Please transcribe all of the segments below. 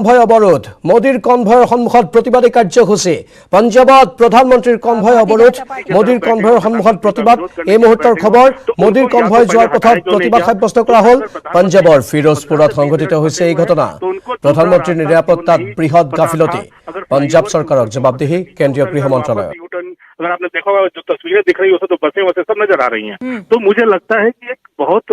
Convoy অবরোধ মোদীর কনভয়ৰ সন্মুখত প্ৰতিবাদী কাৰ্যসূচী পঞ্জাবত প্ৰধানমন্ত্ৰীৰ কনভয় অবৰোধ মোদীৰ কনভয়ৰ সন্মুখত প্ৰতিবাদ এই মুহূৰ্তৰ খবৰ মোদীৰ কনভয় যোৱাৰ পথত প্ৰতিবাদ সাব্যস্ত কৰা হ'ল পঞ্জাবৰ ফিৰোজপুৰত সংঘটিত হৈছে এই ঘটনা প্ৰধানমন্ত্ৰীৰ নিৰাপত্তাত বৃহৎ গাফিলতি पंजाब सरकारक जवाबदेही केंद्रीय गृह मंत्रालय। अगर आपने देखा होगा जो तस्वीरें दिख रही हो तो बसें वसें सब नजर आ रही हैं। तो मुझे लगता है कि एक बहुत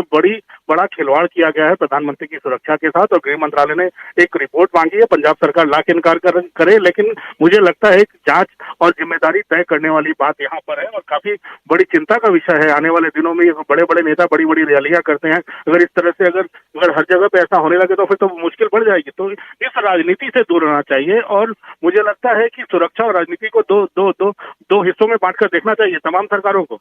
बड़ा खिलवाड़ किया गया है प्रधानमंत्री की सुरक्षा के साथ और गृह मंत्रालय ने एक रिपोर्ट मांगी है। पंजाब सरकार लाख इनकार करे लेकिन मुझे लगता है कि जांच और जिम्मेदारी तय करने वाली बात यहाँ पर है और काफी बड़ी चिंता का विषय है। आने वाले दिनों में बड़े बड़े नेता बड़ी बड़ी रैलियां करते हैं। अगर इस तरह से अगर हर जगह पे ऐसा होने लगे तो फिर तो मुश्किल बढ़ जाएगी। तो इस राजनीति से दूर रहना चाहिए और मुझे लगता है कि सुरक्षा और राजनीति को दो हिस्सों में बांटकर देखना चाहिए तमाम सरकारों को।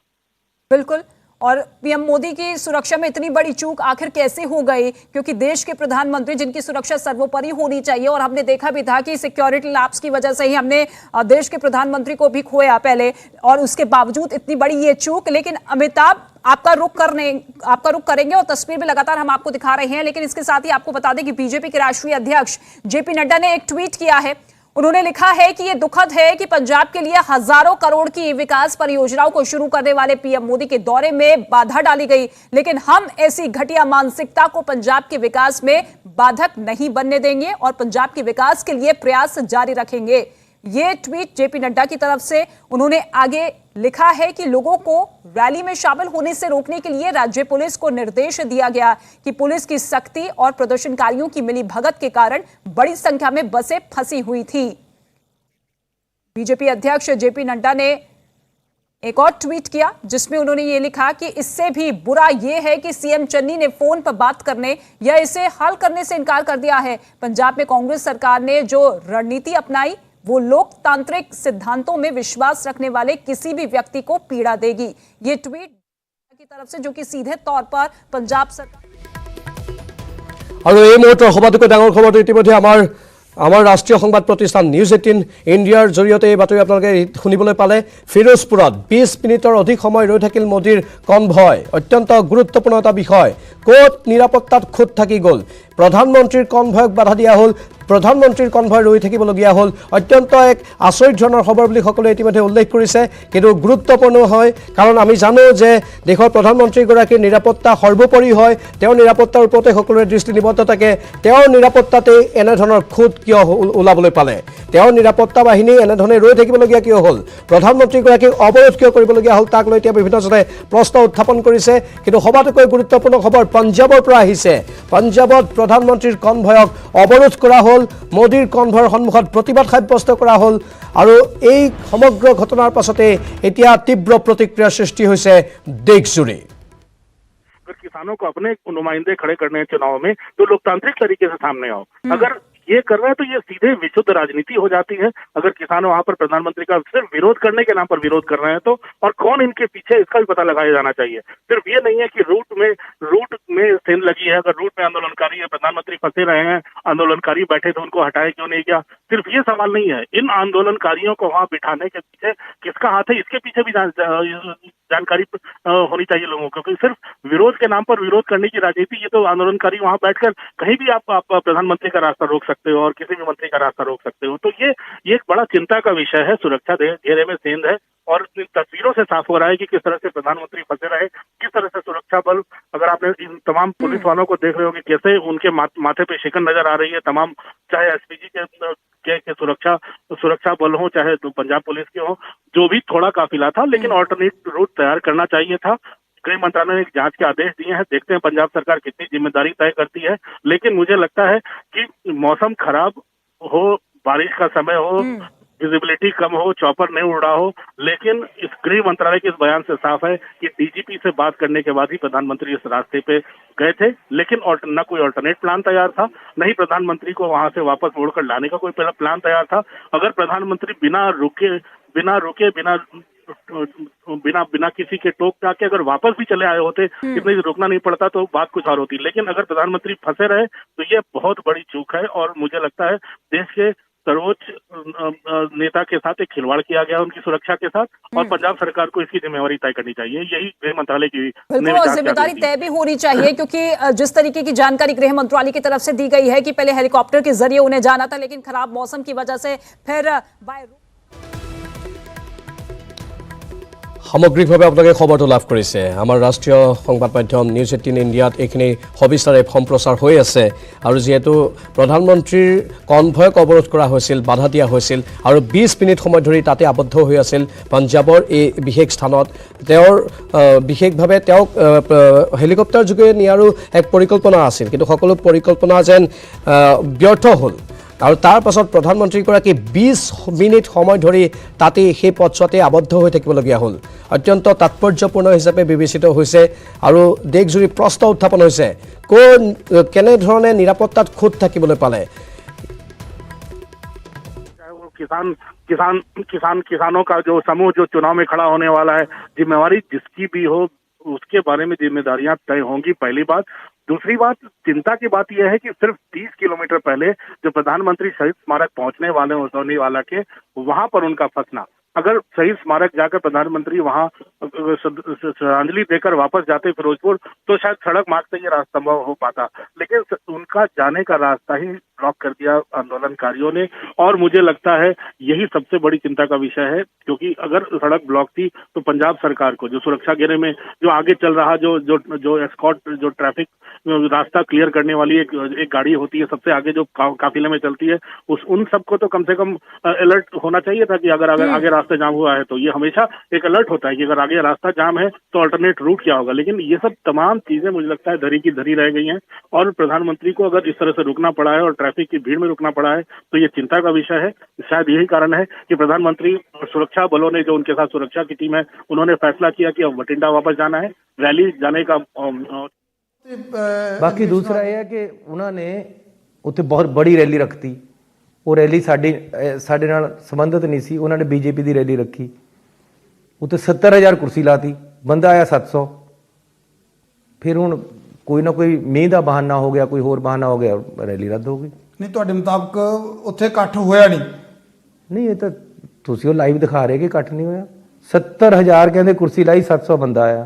बिल्कुल। और पीएम मोदी की सुरक्षा में इतनी बड़ी चूक आखिर कैसे हो गई, क्योंकि देश के प्रधानमंत्री जिनकी सुरक्षा सर्वोपरि होनी चाहिए और हमने देखा भी था कि सिक्योरिटी लैप्स की वजह से ही हमने देश के प्रधानमंत्री को भी खोया पहले, और उसके बावजूद इतनी बड़ी ये चूक। लेकिन अमिताभ आपका रुख करेंगे और तस्वीर भी लगातार हम आपको दिखा रहे हैं, लेकिन इसके साथ ही आपको बता दें कि बीजेपी के राष्ट्रीय अध्यक्ष जेपी नड्डा ने एक ट्वीट किया है। उन्होंने लिखा है कि यह दुखद है कि पंजाब के लिए हजारों करोड़ की विकास परियोजनाओं को शुरू करने वाले पीएम मोदी के दौरे में बाधा डाली गई, लेकिन हम ऐसी घटिया मानसिकता को पंजाब के विकास में बाधक नहीं बनने देंगे और पंजाब के विकास के लिए प्रयास जारी रखेंगे। ये ट्वीट जेपी नड्डा की तरफ से उन्होंने आगे लिखा है कि लोगों को रैली में शामिल होने से रोकने के लिए राज्य पुलिस को निर्देश दिया गया कि पुलिस की सख्ती और प्रदर्शनकारियों की मिलीभगत के कारण बड़ी संख्या में बसें फंसी हुई थी। बीजेपी अध्यक्ष जेपी नड्डा ने एक और ट्वीट किया जिसमें उन्होंने ये लिखा कि इससे भी बुरा ये है कि सीएम चन्नी ने फोन पर बात करने या इसे हल करने से इनकार कर दिया है। पंजाब में कांग्रेस सरकार ने जो रणनीति अपनाई वो लोकतांत्रिक सिद्धांतों में विश्वास रखने वाले किसी भी व्यक्ति को पीड़ा देगी। ये ट्वीट की तरफ से जो कि सीधे तौर पर पंजाब सरकार और এই মুহূৰ্তৰ সবাতোকৈ ডাঙৰ খবৰটো ইতিমধ্যে আমাৰ ৰাষ্ট্ৰীয় সংবাদ প্ৰতিষ্ঠান নিউজ 18 ইণ্ডিয়াৰ জৰিয়তে এই বাতৰি আপোনালোকে শুনিবলৈ পালে। ফিৰোজপুৰত 20 মিনিটৰ অধিক সময় ৰৈ থাকিল মোদীৰ কনভয়। অত্যন্ত গুৰুত্বপূৰ্ণ এটা বিষয়, ক'ত নিৰাপত্তাত খুঁত থাকি গ'ল। প্ৰধানমন্ত্ৰীৰ কনভয়ক বাধা দিয়া হ'ল, প্ৰধানমন্ত্ৰীৰ কনভয় ৰৈ থাকিবলগীয়া হ'ল। অত্যন্ত এক আচৰিত ধৰণৰ খবৰ বুলি সকলোৱে ইতিমধ্যে উল্লেখ কৰিছে, কিন্তু গুৰুত্বপূৰ্ণ হয় কাৰণ আমি জানো যে দেশৰ প্ৰধানমন্ত্ৰীগৰাকীৰ নিৰাপত্তা সৰ্বোপৰি হয়। তেওঁৰ নিৰাপত্তাৰ ওপৰতে সকলোৰে দৃষ্টি নিবদ্ধ থাকে। তেওঁৰ নিৰাপত্তাতে এনেধৰণৰ খুঁত কিয় ওলাবলৈ পালে, তেওঁৰ নিৰাপত্তা বাহিনী এনেধৰণে ৰৈ থাকিবলগীয়া কিয় হ'ল, প্ৰধানমন্ত্ৰীগৰাকীক অৱৰোধ কিয় কৰিবলগীয়া হ'ল, তাক লৈ এতিয়া বিভিন্নজনে প্ৰশ্ন উত্থাপন কৰিছে। কিন্তু সবাতোকৈ গুৰুত্বপূৰ্ণ খবৰ পঞ্জাবৰ পৰা আহিছে। পঞ্জাবত প্ৰধানমন্ত্ৰীৰ কনভয়ক অৱৰোধ কৰা হ'ল, মোদীৰ কনভয়ৰ সন্মুখত প্ৰতিবাদ সাব্যস্ত কৰা হ'ল আৰু এই সমগ্ৰ ঘটনাৰ পাছতে এতিয়া তীব্ৰ প্ৰতিক্ৰিয়াৰ সৃষ্টি হৈছে দেশজুৰি। किसानों को अपने नुमाइंदे खड़े करने हैं चुनाव में तो लोकतांत्रिक तरीके से सामने आओ। अगर ये कर रहा है तो ये सीधे विशुद्ध राजनीति हो जाती है। अगर किसान वहां पर प्रधानमंत्री का सिर्फ विरोध करने के नाम पर विरोध कर रहे हैं तो, और कौन इनके पीछे इसका भी पता लगाया जाना चाहिए। सिर्फ ये नहीं है कि रूट में सेंध लगी है, अगर रूट में आंदोलनकारी है, प्रधानमंत्री फंसे रहे हैं, आंदोलनकारी बैठे थे उनको हटाया क्यों नहीं गया। सिर्फ ये सवाल नहीं है, इन आंदोलनकारियों को वहां बिठाने के पीछे किसका हाथ है, इसके पीछे भी जानकारी होनी चाहिए लोगों को। क्योंकि सिर्फ विरोध के नाम पर विरोध करने की राजनीति, ये तो आंदोलनकारी वहां बैठकर कहीं भी आप प्रधानमंत्री का रास्ता रोक सकते हो और किसी भी मंत्री का रास्ता रोक सकते हो। तो ये एक बड़ा चिंता का विषय है। सुरक्षा घेरे में सेंध है और इन तस्वीरों से साफ हो रहा है कि किस तरह से प्रधानमंत्री फंसे रहे, किस तरह से सुरक्षा बल, अगर आपने इन तमाम पुलिस वालों को देख रहे हो कि कैसे उनके माथे पे शिकन नजर आ रही है, तमाम चाहे एसपीजी के सुरक्षा बल हो, चाहे पंजाब पुलिस के हो, जो भी थोड़ा काफिला था, लेकिन ऑल्टरनेट रूट तैयार करना चाहिए था। गृह मंत्रालय ने एक जांच के आदेश दिए हैं, देखते हैं पंजाब सरकार कितनी जिम्मेदारी तय करती है। लेकिन मुझे लगता है कि मौसम खराब हो, बारिश का समय हो, विजिबिलिटी कम हो, चॉपर नहीं उड़ रहा हो, लेकिन इस गृह मंत्रालय के इस बयान से साफ है कि डीजीपी से बात करने के बाद ही प्रधानमंत्री इस रास्ते पे गए थे। लेकिन न कोई ऑल्टरनेट प्लान तैयार था, नहीं प्रधानमंत्री को वहां से वापस मोड़कर लाने का कोई प्लान तैयार था। अगर प्रधानमंत्री बिना किसी के टोक टाके अगर वापस भी चले आए होते, इतने रुकना नहीं पड़ता तो बात कुछ और होती। लेकिन अगर प्रधानमंत्री फंसे रहे तो ये बहुत बड़ी चूक है और मुझे लगता है देश के सर्वोच्च नेता के साथ एक खिलवाड़ किया गया उनकी सुरक्षा के साथ, और पंजाब सरकार को इसकी जिम्मेवारी तय करनी चाहिए। यही गृह मंत्रालय की बिल्कुल, और जिम्मेदारी तय भी होनी चाहिए, क्योंकि जिस तरीके की जानकारी गृह मंत्रालय की तरफ से दी गई है कि पहले हेलीकॉप्टर के जरिए उन्हें जाना था, लेकिन खराब मौसम की वजह से फिर बाय সামগ্ৰিকভাৱে আপোনালোকে খবৰটো লাভ কৰিছে। আমাৰ ৰাষ্ট্ৰীয় সংবাদ মাধ্যম নিউজ 18 ইণ্ডিয়াত এইখিনি সবিস্তাৰে সম্প্ৰচাৰ হৈ আছে। আৰু যিহেতু প্ৰধানমন্ত্ৰীৰ কনভয়ক অৱৰোধ কৰা হৈছিল, বাধা দিয়া হৈছিল, আৰু 20 মিনিট সময় ধৰি তাতে আবদ্ধ হৈ আছিল পঞ্জাৱৰ এই বিশেষ স্থানত। তেওঁৰ বিশেষভাৱে তেওঁক হেলিকপ্টাৰ যোগে নিয়াৰো এক পৰিকল্পনা আছিল, কিন্তু সকলো পৰিকল্পনা যেন ব্যৰ্থ হ'ল। আৰু তাৰ পাছত প্ৰধানমন্ত্ৰীগৰাকী 20 মিনিট সময় ধৰি তাতে সেই পথছোৱাতে আবদ্ধ হৈ থাকিবলগীয়া হ'ল। অত্যন্ত তাৎপৰ্যপূৰ্ণ হিচাপে বিবেচিত হৈছে আৰু দেশজুৰি প্ৰশ্ন উত্থাপন হৈছে, কেনেধৰণে নিৰাপত্তাত খুঁত থাকিবলৈ পালে। किसानों का जो समूह जो चुनाव में खड़ा होने वाला है, जिम्मेवारी जिसकी भी हो उसके बारे में जिम्मेदारियां तय होंगी, पहली बात। दूसरी बात, चिंता की बात यह है कि सिर्फ 30 किलोमीटर पहले जो प्रधानमंत्री शहीद स्मारक पहुंचने वाले हैं सोनीवाला के, वहां पर उनका फंसना, अगर शहीद स्मारक जाकर प्रधानमंत्री वहां श्रद्धांजलि देकर वापस जाते फिरोजपुर, तो शायद सड़क मार्ग से ये रास्ता संभव हो पाता, लेकिन उनका जाने का रास्ता ही ब्लॉक कर दिया आंदोलनकारियों ने। और मुझे लगता है यही सबसे बड़ी चिंता का विषय है, क्योंकि अगर सड़क ब्लॉक थी तो पंजाब सरकार को जो सुरक्षा घेरे में जो आगे चल रहा जो एस्कॉर्ट जो ट्रैफिक रास्ता क्लियर करने वाली एक गाड़ी होती है, सबसे आगे जो काफिले में चलती है, उन सबको तो कम से कम अलर्ट होना चाहिए था कि अगर आगे रास्ता जाम हुआ है तो ये हमेशा एक अलर्ट होता है कि अगर आगे रास्ता जाम है तो अल्टरनेट रूट क्या होगा। लेकिन ये सब तमाम चीजें मुझे लगता है धरी की धरी रह गई हैं, और प्रधानमंत्री को अगर इस तरह से रुकना पड़ा है और ट्रैफिक की भीड़ में रुकना पड़ा है तो ये चिंता का विषय है। शायद यही कारण है कि प्रधानमंत्री सुरक्षा बलों ने, जो उनके साथ सुरक्षा की टीम है, उन्होंने फैसला किया कि अब बठिंडा वापस जाना है, रैली जाने का। बाकी दूसरा यह है कि उन्होंने उत्थे बहुत बड़ी रैली रखती, वो रैली साडे नाल संबंधित नहीं सी, उन्होंने बीजेपी की रैली रखी, उत्ते 70,000 कुर्सी लाती, बंदा आया 700। फिर हुण कोई ना कोई मीह का बहाना हो गया, कोई होर बहाना हो गया, रैली रद्द हो गई। नहीं तुहाडे मुताबिक उत्थे इकट्ठ होया नहीं? ये तो तुसीं लाइव दिखा रहे कि इकट्ठ नहीं होया। 70,000 कहते कुर्सी लाई, 700 बंदा आया,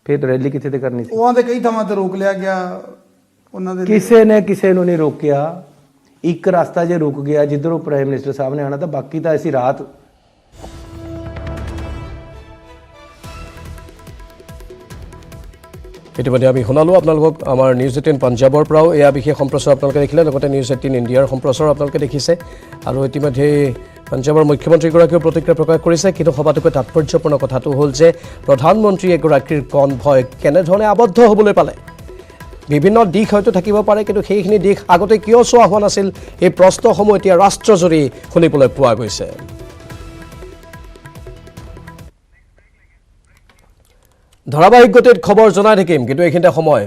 फिर रैली कित्थे ते करनी सी? उहां दे कई थावां ते रोक लिया गया उन्हां दे। किसी ने किसी नूं नहीं रोकिया। एक रास्ता जे रुक गया जिधरों प्राइम मिनिस्टर साहब ने आना था, बाकी तो ऐसी रात ইতিমধ্যে আমি শুনালোঁ আপোনালোকক আমাৰ নিউজ 18 পঞ্জাৱৰ পৰাও এয়া বিশেষ সম্প্ৰচাৰ আপোনালোকে দেখিলে, লগতে নিউজ 18 ইণ্ডিয়াৰ সম্প্ৰচাৰ আপোনালোকে দেখিছে। আৰু ইতিমধ্যে পঞ্জাৱৰ মুখ্যমন্ত্ৰীগৰাকীয়েও প্ৰতিক্ৰিয়া প্ৰকাশ কৰিছে, কিন্তু সবাতোকৈ তাৎপৰ্যপূৰ্ণ কথাটো হ'ল যে প্ৰধানমন্ত্ৰী এগৰাকীৰ কনভয় কেনেধৰণে আবদ্ধ হ'বলৈ পালে। বিভিন্ন দিশ হয়তো থাকিব পাৰে, কিন্তু সেইখিনি দিশ আগতে কিয় চোৱা হোৱা নাছিল, এই প্ৰশ্নসমূহ এতিয়া ৰাষ্ট্ৰজুৰি শুনিবলৈ পোৱা গৈছে। ধাৰাবাহিক গতিত খবৰ জনাই থাকিম, কিন্তু এইখিনিতে সময়